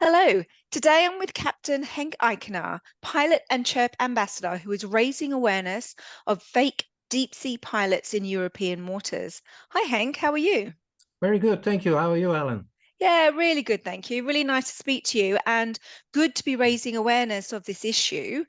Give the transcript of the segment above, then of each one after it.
Hello. Today I'm with Captain Henk Eijkenaar, pilot and chirp ambassador, who is raising awareness of fake deep sea pilots in European waters. Hi, Henk. How are you? Very good, thank you. How are you, Alan? Yeah, really good, thank you. Really nice to speak to you and good to be raising awareness of this issue.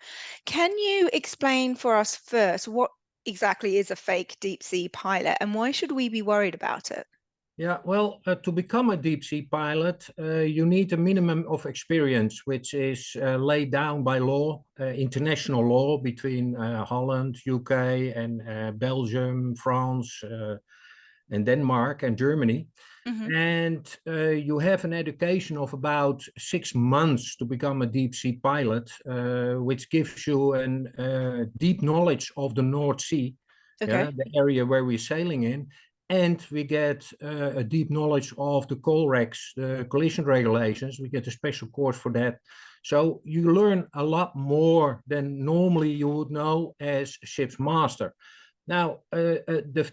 Can you explain for us first what exactly is a fake deep sea pilot and why should we be worried about it? Yeah, well, to become a deep sea pilot, you need a minimum of experience, which is laid down by law, international law between Holland, UK, and Belgium, France, and Denmark and Germany. Hmm. And you have an education of about 6 months to become a deep sea pilot, which gives you a deep knowledge of the North Sea, yeah, Okay. the area where we're sailing in. And we get a deep knowledge of the COLREGs, the collision regulations. We get a special course for that. So you learn a lot more than normally you would know as ship's master. Now, the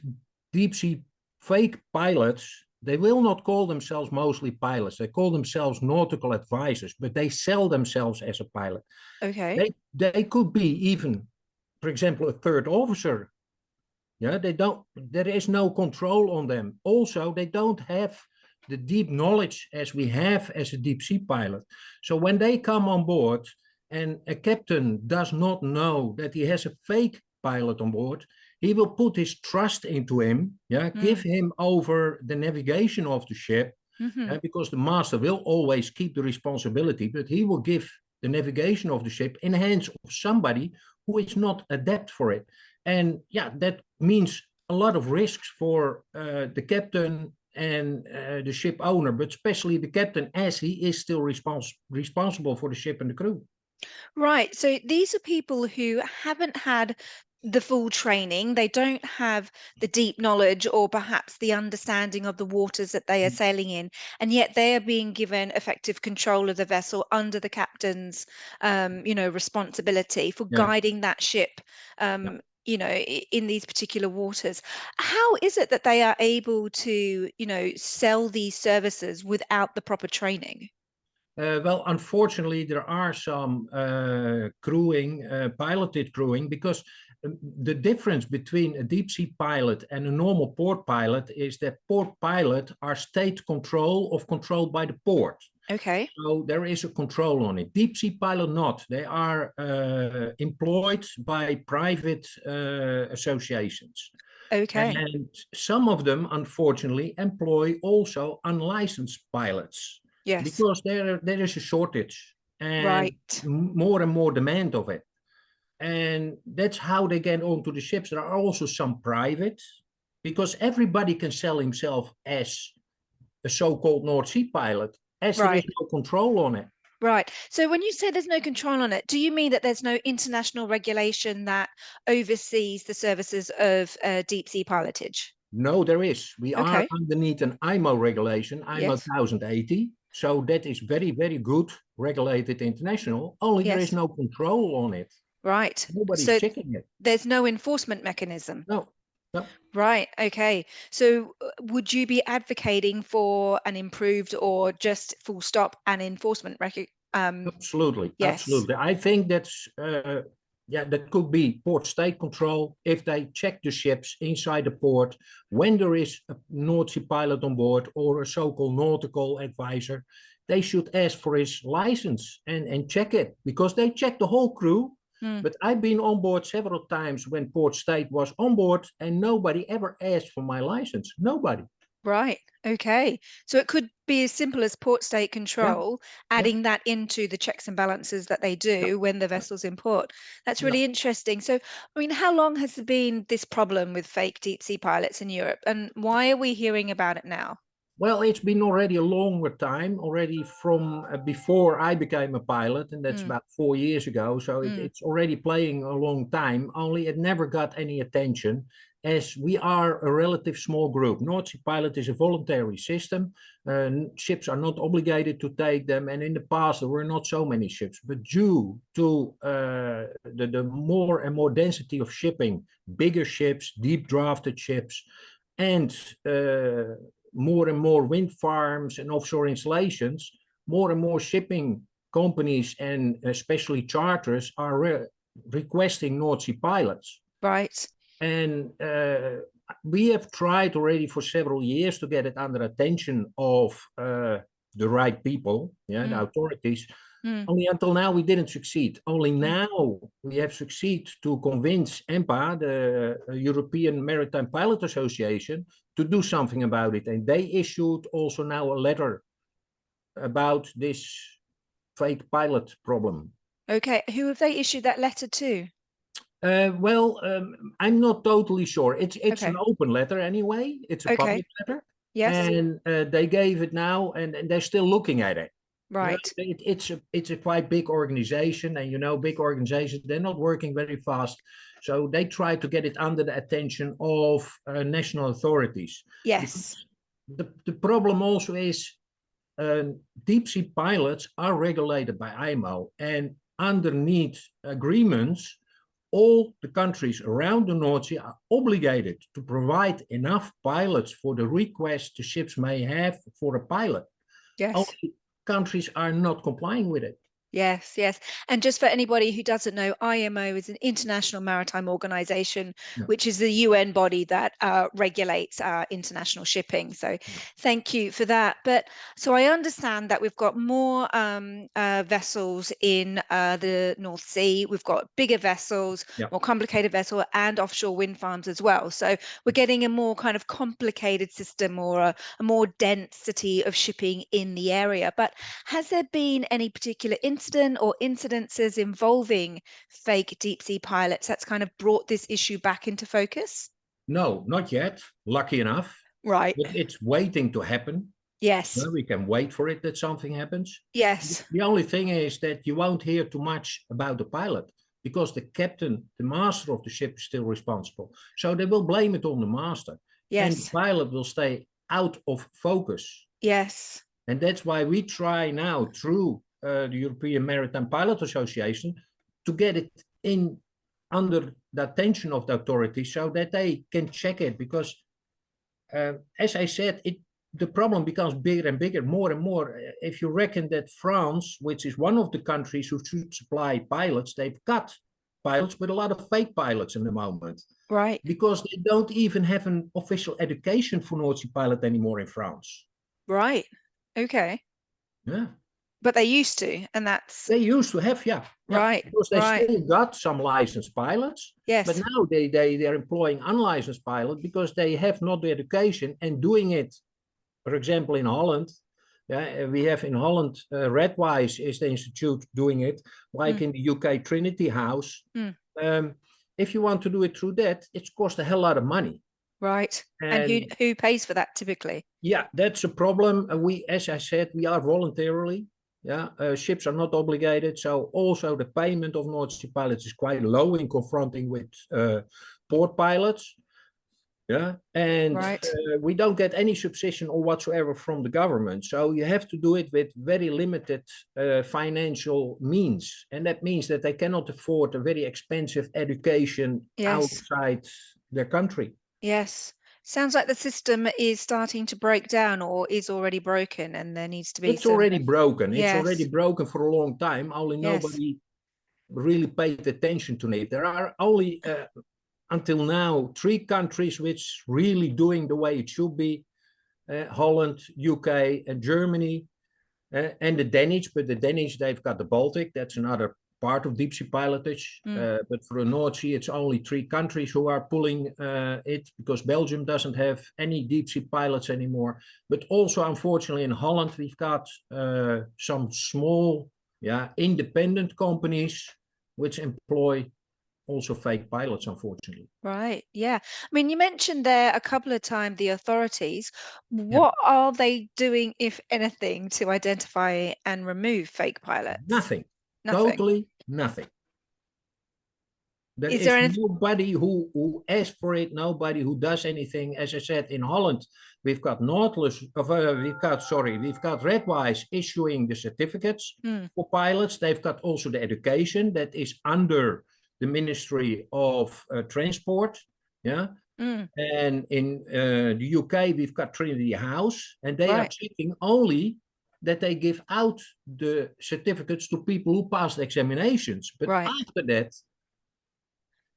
deep sea fake pilots, they will not call themselves mostly pilots. They call themselves nautical advisors, but they sell themselves as a pilot. Okay. They could be even, for example, a third officer. Yeah, they don't, there is no control on them. Also, they don't have the deep knowledge as we have as a deep sea pilot. So when they come on board and a captain does not know that he has a fake pilot on board, he will put his trust into him, yeah, give Mm. him over the navigation of the ship, Hmm. because the master will always keep the responsibility, but he will give the navigation of the ship in the hands of somebody who is not adept for it. And yeah, that means a lot of risks for the captain and the ship owner, but especially the captain, as he is still responsible for the ship and the crew. Right. So these are people who haven't had the full training. They don't have the deep knowledge or perhaps the understanding of the waters that they are sailing in, and yet they are being given effective control of the vessel under the captain's, responsibility for Yeah. guiding that ship, Yeah. in these particular waters. How is it that they are able to, sell these services without the proper training? Well, unfortunately, there are some piloted crewing, because the difference between a deep sea pilot and a normal port pilot is that port pilot are state controlled by the port. Okay. So there is a control on it. Deep sea pilot not. They are employed by private associations. Okay. And some of them, unfortunately, employ also unlicensed pilots Yes. because there is a shortage and Right. more and more demand of it. And that's how they get onto the ships. There are also some private, because everybody can sell himself as a so-called North Sea pilot, as there is Right. no control on it. Right. So when you say there's no control on it, do you mean that there's no international regulation that oversees the services of deep sea pilotage? No, there is. We are Okay. underneath an IMO regulation, IMO Yes. 1080. So that is very, very good regulated international. Only there is Yes. no control on it. Right. Nobody's So checking it. there's no enforcement mechanism. No, no, Right. Okay. So would you be advocating for an improved or just full stop an enforcement absolutely, yes. absolutely. I think yeah, that could be port state control if they check the ships inside the port when there is a North Sea pilot on board or a so-called nautical advisor. They should ask for his license and check it, because they check the whole crew. Hmm. But I've been on board several times when Port State was on board and nobody ever asked for my license. Nobody. Right. Okay. So it could be as simple as port state Yeah, control, yeah, adding that into the checks and balances that they yeah, do when the vessel's in port. That's yeah. really interesting. So, I mean, how long has there been this problem with fake deep sea pilots in Europe, and why are we hearing about it now? Well, it's been already a longer time, already from before I became a pilot, and that's Mm, about 4 years ago. So mm, it's already playing a long time, only it never got any attention, as we are a relative small group. North Sea Pilot is a voluntary system. Ships are not obligated to take them, and in the past there were not so many ships. But due to the more and more density of shipping, bigger ships, deep drafted ships, and more and more wind farms and offshore installations, more and more shipping companies and especially charters are requesting North Sea pilots. Right. And we have tried already for several years to get it under attention of the right people, the authorities. Only until now we didn't succeed. Only now we have succeeded to convince EMPA, the European Maritime Pilots Association, to do something about it. And they issued also now a letter about this fake pilot problem. Okay, who have they issued that letter to? I'm not totally sure. It's Okay. an open letter anyway. It's a Okay. public letter. Yes. And they gave it now, and they're still looking at it. Right. It's a quite big organization, and big organizations, they're not working very fast. So they try to get it under the attention of national authorities. Yes. The problem also is deep sea pilots are regulated by IMO, and underneath agreements, all the countries around the North Sea are obligated to provide enough pilots for the request the ships may have for a pilot. Yes. Only countries are not complying with it. Yes, yes. And just for anybody who doesn't know, IMO is an International Maritime Organization, which is the UN body that regulates international shipping. So thank you for that. But so I understand that we've got more vessels in the North Sea. We've got bigger vessels, more complicated vessels, and offshore wind farms as well. So we're getting a more kind of complicated system, or a more density of shipping in the area. But has there been any particular incident or incidences involving fake deep sea pilots that's kind of brought this issue back into focus? No, not yet. Lucky enough. Right. But it's waiting to happen. Yes. Well, we can wait for it that something happens. Yes. The only thing is that you won't hear too much about the pilot, because the captain, the master of the ship, is still responsible. So they will blame it on the master. Yes. And the pilot will stay out of focus. Yes. And that's why we try now through the European Maritime Pilots Association to get it in under the attention of the authorities so that they can check it. Because as I said, the problem becomes bigger and bigger, more and more. If you reckon that France, which is one of the countries who should supply pilots, they've got pilots with a lot of fake pilots in the moment. Right. Because they don't even have an official education for North Sea pilot anymore in France. Right. Okay. Yeah. But they used to, and that's... They used to have, yeah. Right. Because they still got some licensed pilots. Yes. But now they're employing unlicensed pilots because they have not the education and doing it. For example, in Holland, we have in Holland, Redwise is the institute doing it, like in the UK Trinity House. If you want to do it through that, it's cost a hell lot of money. Right. And who pays for that typically? Yeah, that's a problem. As I said, we are voluntarily. Ships are not obligated. So also the payment of North Sea pilots is quite low in confronting with port pilots. And we don't get any subsistence or whatsoever from the government. So you have to do it with very limited financial means. And that means that they cannot afford a very expensive education outside their country. Yes. Sounds like the system is starting to break down, or is already broken, and there needs to be It's already broken. Yes. It's already broken for a long time. Only nobody really paid attention to it. There are only... until now, 3 countries which really doing the way it should be: Holland, UK, and Germany, and the Danish. But the Danish, they've got the Baltic. That's another part of deep sea pilotage. But for the North Sea, it's only 3 countries who are pulling it, because Belgium doesn't have any deep sea pilots anymore. But also, unfortunately, in Holland, we've got some small, independent companies which employ also fake pilots, unfortunately. Right. Yeah. I mean, you mentioned there a couple of times the authorities. What are they doing, if anything, to identify and remove fake pilots? Nothing. Totally nothing. There is nobody who asks for it, nobody who does anything. As I said, in Holland, we've got we've got Redwise issuing the certificates for pilots. They've got also the education that is under the Ministry of Transport, and in the UK we've got Trinity House, and they are checking only that they give out the certificates to people who passed examinations. But Right. after that,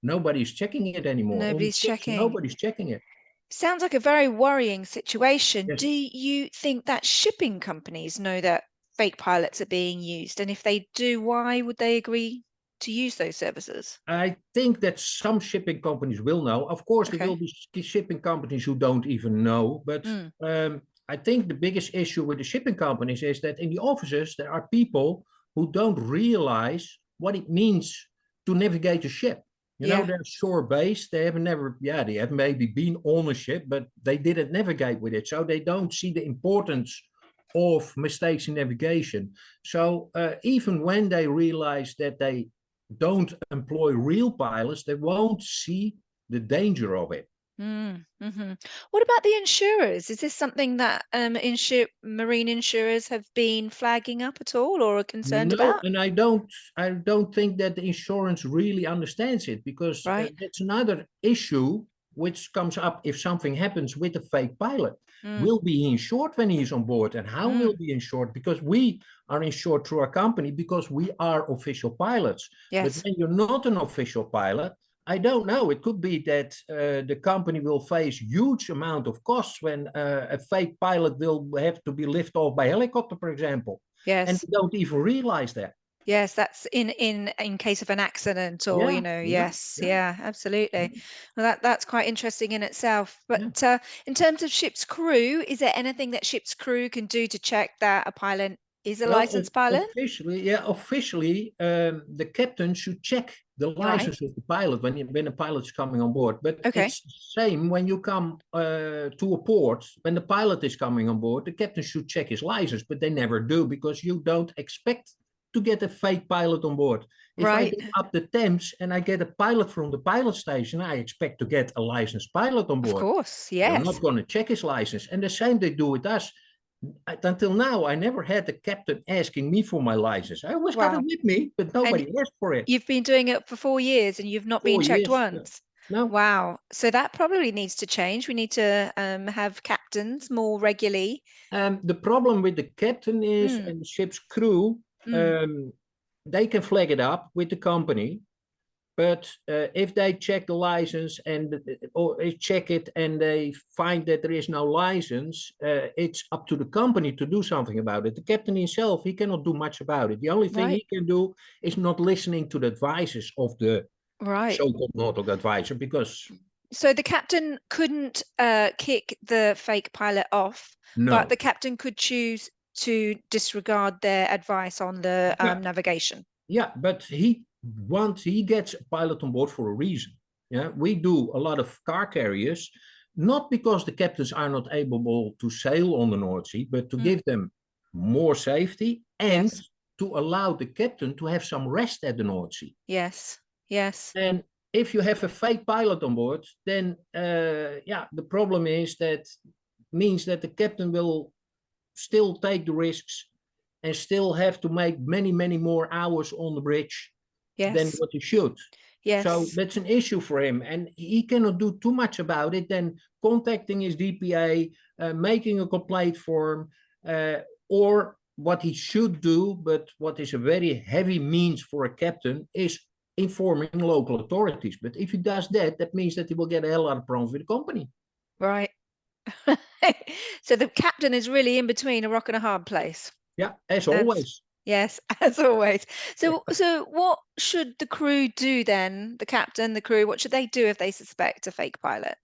nobody's checking it anymore. On the Nobody's ships, checking. nobody's checking it. Sounds like a very worrying situation. Do Yes. you think that shipping companies know that fake pilots are being used? And if they do, why would they agree to use those services? I think that some shipping companies will know. Of course, there will Okay. be shipping companies who don't even know. But Mm, I think the biggest issue with the shipping companies is that in the offices, there are people who don't realize what it means to navigate a ship. yeah. They're shore based. They have maybe been on a ship, but they didn't navigate with it. So they don't see the importance of mistakes in navigation. So even when they realize that they don't employ real pilots, they won't see the danger of it. Mm-hmm. What about the insurers? Is this something that marine insurers have been flagging up at all or are concerned No, about? and I don't think that the insurance really understands it, because Right. that's another issue which comes up if something happens with a fake pilot. Mm, Will be insured when he's on board, and how will mm, be insured? Because we are insured through our company because we are official pilots. But yes. when you're not an official pilot, I don't know. It could be that the company will face huge amount of costs when a fake pilot will have to be lifted off by helicopter, for example, and Yes. they don't even realize that. Yes, that's in case of an accident or, Yeah, yeah, yes, yeah, yeah, absolutely. Well, that's quite interesting in itself. But yeah. in terms of ship's crew, is there anything that ship's crew can do to check that a pilot is a Well, licensed pilot? officially, the captain should check the Right. license of the pilot when a pilot's coming on board. But Okay. it's the same when you come to a port. When the pilot is coming on board, the captain should check his license, but they never do, because you don't expect to get a fake pilot on board. If I Right. go up the Thames and I get a pilot from the pilot station, I expect to get a licensed pilot on Of board. course. You're Yes. not going to check his license. And the same they do with us. Until now, I never had the captain asking me for my license. I always got it Wow. with me, but And nobody asked for it. you've been doing it for 4 years and you've not been checked 4 years. once. No. Wow. So that probably needs to change. We need to have captains more regularly. The problem with the captain is, Mm, and the ship's crew, mm, um, they can flag it up with the company. But if they check the license or they check it and they find that there is no license, it's up to the company to do something about it. The captain himself, he cannot do much about it. The only thing right. he can do is not listening to the advices of the Right. so-called nautical advisor, because So the captain couldn't kick the fake pilot off, but no, the captain could choose to disregard their advice on the yeah, navigation. yeah, but he gets a pilot on board for a reason. Yeah, we do a lot of car carriers, not because the captains are not able to sail on the North Sea, but to Mm, give them more safety and yes, to allow the captain to have some rest at the North Sea. yes, yes, And if you have a fake pilot on board, then the problem is that means that the captain will still take the risks and still have to make many, many more hours on the bridge than yes, what he should. So yes, that's an issue for him, and he cannot do too much about it. Then contacting his DPA, making a complaint form, or what he should do, but what is a very heavy means for a captain, is informing local authorities. But if he does that, that means that he will get a hell lot of problems with the company. right. So the captain is really in between a rock and a hard place. Yeah, as As always. yes, as always. So what should the crew do then? The captain, the crew, what should they do if they suspect a fake pilot?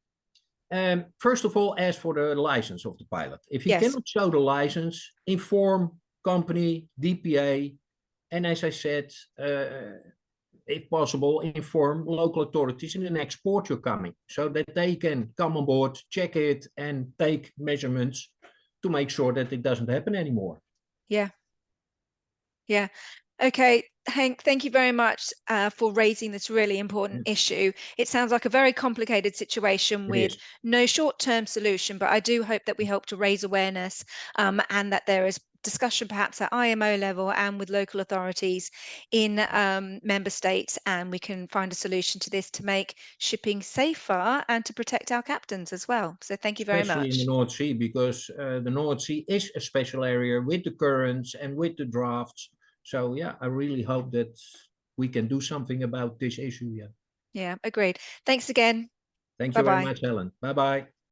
First of all, ask for the license of the pilot. If he Yes, cannot show the license, inform company, DPA, and as I said, if possible, inform local authorities in the next port you're coming, so that they can come on board, check it, and take measurements to make sure that it doesn't happen anymore. yeah, yeah. Okay, Henk, thank you very much for raising this really important issue. It sounds like a very complicated situation It with is. no short-term solution, but I do hope that we help to raise awareness and that there is discussion perhaps at IMO level and with local authorities in member states, and we can find a solution to this to make shipping safer and to protect our captains as well. So thank you very Especially in the much. North Sea, because the North Sea is a special area with the currents and with the drafts. So yeah, I really hope that we can do something about this issue. Yeah. Yeah, agreed. Thanks again. Thank Bye you very bye. much, Helen. Bye bye.